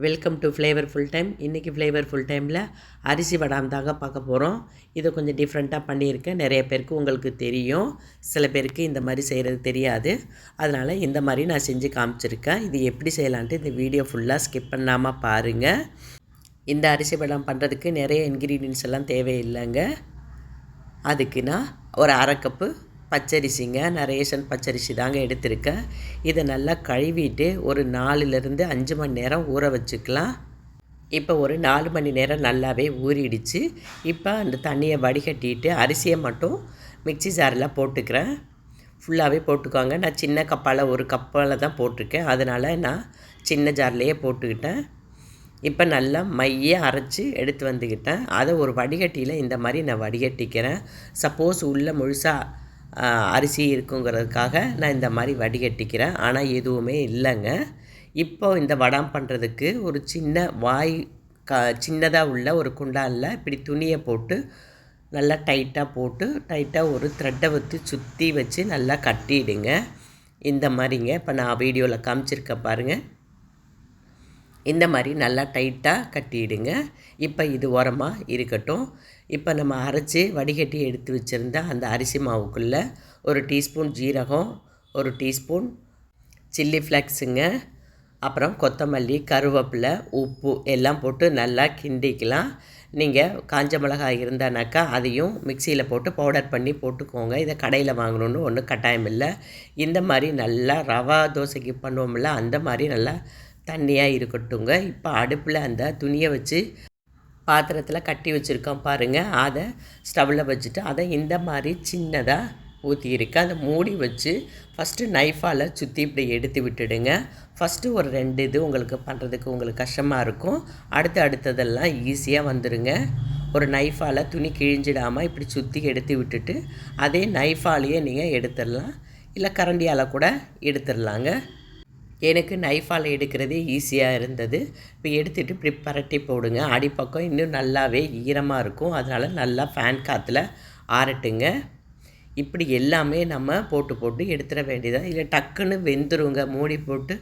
Welcome to flavour full time. இன்றைக்கி flavour full டைமில் அரிசி வடாம் தாங்க பார்க்க போகிறோம். இதை கொஞ்சம் டிஃப்ரெண்ட்டாக பண்ணியிருக்கேன். நிறைய பேருக்கு உங்களுக்கு தெரியும், சில பேருக்கு இந்த மாதிரி செய்கிறது தெரியாது. அதனால் இந்த மாதிரி நான் செஞ்சு காமிச்சிருக்கேன். இது எப்படி செய்யலான்ட்டு இந்த வீடியோ ஃபுல்லாக ஸ்கிப் பண்ணாமல் பாருங்கள். இந்த அரிசி வடாம் பண்ணுறதுக்கு நிறைய இன்க்ரீடியன்ஸ் எல்லாம் தேவையில்லைங்க. அதுக்கு நான் ஒரு அரை கப்பு பச்சரிசிங்க, நான் ரேஷன் பச்சரிசி தாங்க எடுத்திருக்கேன். இதை நல்லா கழுவிட்டு ஒரு 4லேருந்து 5 மணி நேரம் ஊற வச்சுக்கலாம். இப்போ ஒரு 4 மணி நேரம் நல்லாவே ஊறிடுச்சு. இப்போ அந்த தண்ணியை வடிகட்டிட்டு அரிசியை மட்டும் மிக்ஸி ஜாரில் போட்டுக்கிறேன். ஃபுல்லாகவே போட்டுக்கோங்க. நான் சின்ன கப்பால் ஒரு கப்பால் தான் போட்டிருக்கேன், அதனால் நான் சின்ன ஜார்லேயே போட்டுக்கிட்டேன். இப்போ நல்லா மைய அரைச்சி எடுத்து வந்துக்கிட்டேன். அதை ஒரு வடிகட்டியில் இந்த மாதிரி நான் வடிகட்டிக்கிறேன். சப்போஸ் உள்ளே முழுசாக அரிசி இருக்குங்கிறதுக்காக நான் இந்த மாதிரி வடிகட்டிக்கிறேன். ஆனால் எதுவுமே இல்லைங்க. இப்போ இந்த வடாம் பண்ணுறதுக்கு ஒரு சின்ன சின்னதாக உள்ள ஒரு குண்டானில் இப்படி துணியை போட்டு நல்லா டைட்டாக ஒரு த்ரெட்டை வச்சு சுற்றி வச்சு நல்லா கட்டிடுங்க. இந்த மாதிரிங்க இப்போ நான் வீடியோவில் காமிச்சிருக்க பாருங்கள். இந்த மாதிரி நல்லா டைட்டாக கட்டிடுங்க. இப்போ இது உரமாக இருக்கட்டும். இப்போ நம்ம அரைச்சி வடிகட்டி எடுத்து வச்சுருந்த அந்த அரிசி மாவுக்குள்ளே ஒரு டீஸ்பூன் ஜீரகம், ஒரு டீஸ்பூன் சில்லி ஃப்ளேக்ஸுங்க, அப்புறம் கொத்தமல்லி, கருவேப்பிலை, உப்பு எல்லாம் போட்டு நல்லா கிண்டிக்கலாம். நீங்கள் காஞ்ச மிளகாய் இருந்தானாக்கா அதையும் மிக்சியில் போட்டு பவுடர் பண்ணி போட்டுக்கோங்க. இதை கடையில் வாங்கணுன்னு ஒன்றும் கட்டாயம் இல்லை. இந்த மாதிரி நல்லா ரவா தோசைக்கு பண்ணுவோம்ல, அந்த மாதிரி நல்லா தண்ணியாக இருக்கட்டுங்க. இப்போ அடுப்பில் அந்த துணியை வச்சு பாத்திரத்தில் கட்டி வச்சுருக்கோம் பாருங்கள். அதை ஸ்டவ்வில் வச்சுட்டு அதை இந்த மாதிரி சின்னதாக ஊற்றியிருக்கேன். அதை மூடி வச்சு ஃபஸ்ட்டு நைஃபால் சுற்றி இப்படி எடுத்து விட்டுடுங்க. ஃபஸ்ட்டு ஒரு 2 இது உங்களுக்கு பண்ணுறதுக்கு உங்களுக்கு கஷ்டமாக இருக்கும். அடுத்ததெல்லாம் ஈஸியாக வந்துடுங்க. ஒரு நைஃபால் துணி கிழிஞ்சிடாமல் இப்படி சுற்றி எடுத்து விட்டுட்டு அதே நைஃபாலேயே நீங்கள் எடுத்துடலாம், இல்லை கரண்டியால் கூட எடுத்துடலாங்க. எனக்கு நைஃபால் எடுக்கிறதே ஈஸியாக இருந்தது. இப்போ எடுத்துகிட்டு இப்படி பரட்டி போடுங்க. அடிப்பக்கம் இன்னும் நல்லாவே ஈரமாக இருக்கும். அதனால் நல்லா ஃபேன் காற்றுல ஆறட்டுங்க. இப்படி எல்லாமே நம்ம போட்டு எடுத்துட வேண்டியதாக, இல்லை டக்குன்னு வெந்துருங்க. மூடி போட்டு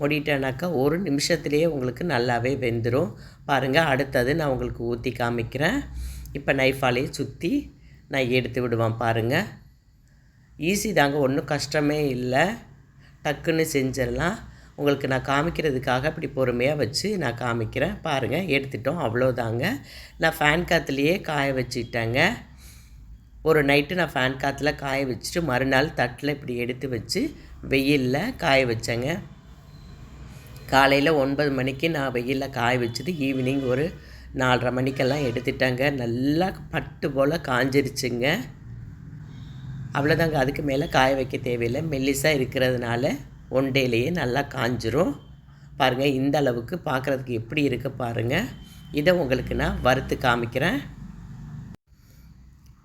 மூடிட்டேனாக்கா 1 நிமிஷத்துலேயே உங்களுக்கு நல்லாவே வெந்துடும். பாருங்கள், அடுத்தது நான் உங்களுக்கு ஊற்றி காமிக்கிறேன். இப்போ நைஃபாலேயே சுற்றி நான் எடுத்து விடுவேன் பாருங்கள். ஈஸி தாங்க, ஒன்றும் கஷ்டமே இல்லை. டக்குன்னு செஞ்சிடலாம். உங்களுக்கு நான் காமிக்கிறதுக்காக இப்படி பொறுமையாக வச்சு நான் காமிக்கிறேன் பாருங்கள். எடுத்துட்டோம், அவ்வளோதாங்க. நான் ஃபேன் காற்றுலையே காய வச்சுட்டேங்க. ஒரு நைட்டு நான் ஃபேன் காற்றுல காய வச்சுட்டு மறுநாள் தட்டில் இப்படி எடுத்து வச்சு வெயிலில் காய வச்சேங்க. காலையில் 9 மணிக்கு நான் வெயிலில் காய வச்சுட்டு ஈவினிங் ஒரு 4:30 மணிக்கெல்லாம் எடுத்துட்டேங்க. நல்லா பட்டு போல் காஞ்சிருச்சுங்க. அவ்வளோதாங்க, அதுக்கு மேலே காய வைக்க தேவையில்லை. மெல்லிஸாக இருக்கிறதுனால 1 டேலேயே நல்லா காஞ்சிரும். பாருங்கள், இந்த அளவுக்கு பார்க்குறதுக்கு எப்படி இருக்குது பாருங்கள். இதை உங்களுக்கு நான் வறுத்து காமிக்கிறேன்.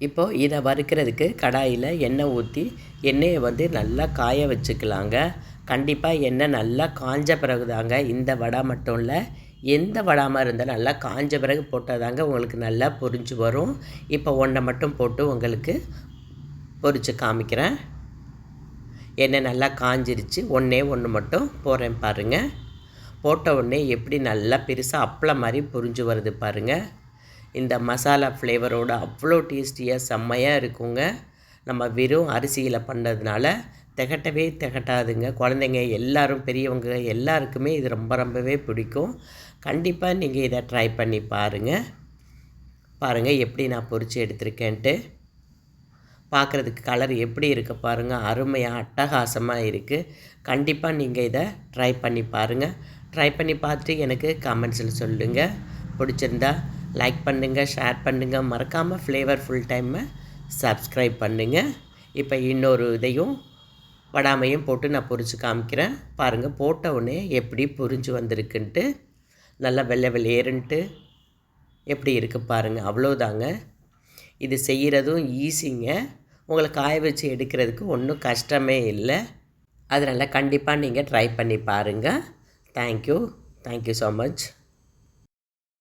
இப்போது இதை வறுக்கிறதுக்கு கடாயில் எண்ணெய் ஊற்றி எண்ணெயை நல்லா காய வச்சுக்கலாங்க. கண்டிப்பாக எண்ணெய் நல்லா காஞ்ச பிறகு தாங்க, இந்த வடை மட்டும் இல்லை, எந்த வடாமல் இருந்தால் நல்லா காஞ்ச பிறகு போட்டால் தாங்க உங்களுக்கு நல்லா பொரிஞ்சு வரும். இப்போ ஒன்றை மட்டும் போட்டு உங்களுக்கு பொரித்து காமிக்கிறேன். எண்ணெய் நல்லா காஞ்சிருச்சு. ஒன்று மட்டும் போடுறேன் பாருங்கள். போட்ட உடனே எப்படி நல்லா பெருசாக அப்பளம் மாதிரி பொரிஞ்சு வருது பாருங்கள். இந்த மசாலா ஃப்ளேவரோடு அவ்வளோ டேஸ்டியாக செம்மையாக இருக்குங்க. நம்ம வெறும் அரிசியில் பண்ணுறதுனால திகட்டாதுங்க. குழந்தைங்க எல்லோரும், பெரியவங்க எல்லாருக்குமே இது ரொம்பவே பிடிக்கும். கண்டிப்பாக நீங்கள் இதை ட்ரை பண்ணி பாருங்கள் எப்படி நான் பொரித்து எடுத்திருக்கேன்ட்டு. பார்க்குறதுக்கு கலர் எப்படி இருக்குது பாருங்கள், அருமையாக அட்டகாசமாக இருக்குது. கண்டிப்பாக நீங்கள் இதை ட்ரை பண்ணி பாருங்கள். ட்ரை பண்ணி பார்த்துட்டு எனக்கு கமெண்ட்ஸில் சொல்லுங்கள். பிடிச்சிருந்தா லைக் பண்ணுங்கள், ஷேர் பண்ணுங்கள். மறக்காமல் ஃப்ளேவர் ஃபுல் டைமை சப்ஸ்கிரைப் பண்ணுங்கள். இப்போ இன்னொரு இதையும் வடாமையும் போட்டு நான் பொரித்து காமிக்கிறேன் பாருங்கள். போட்ட உடனே எப்படி பொரிஞ்சு வந்திருக்குன்ட்டு, நல்லா வெள்ளையேறுன்ட்டு எப்படி இருக்குது பாருங்கள். அவ்வளோதாங்க. இது செய்கிறதும் ஈஸிங்க. உங்களை காய வச்சு எடுக்கிறதுக்கு ஒன்றும் கஷ்டமே இல்லை. அதனால் கண்டிப்பாக நீங்கள் ட்ரை பண்ணி பாருங்கள். Thank you so much.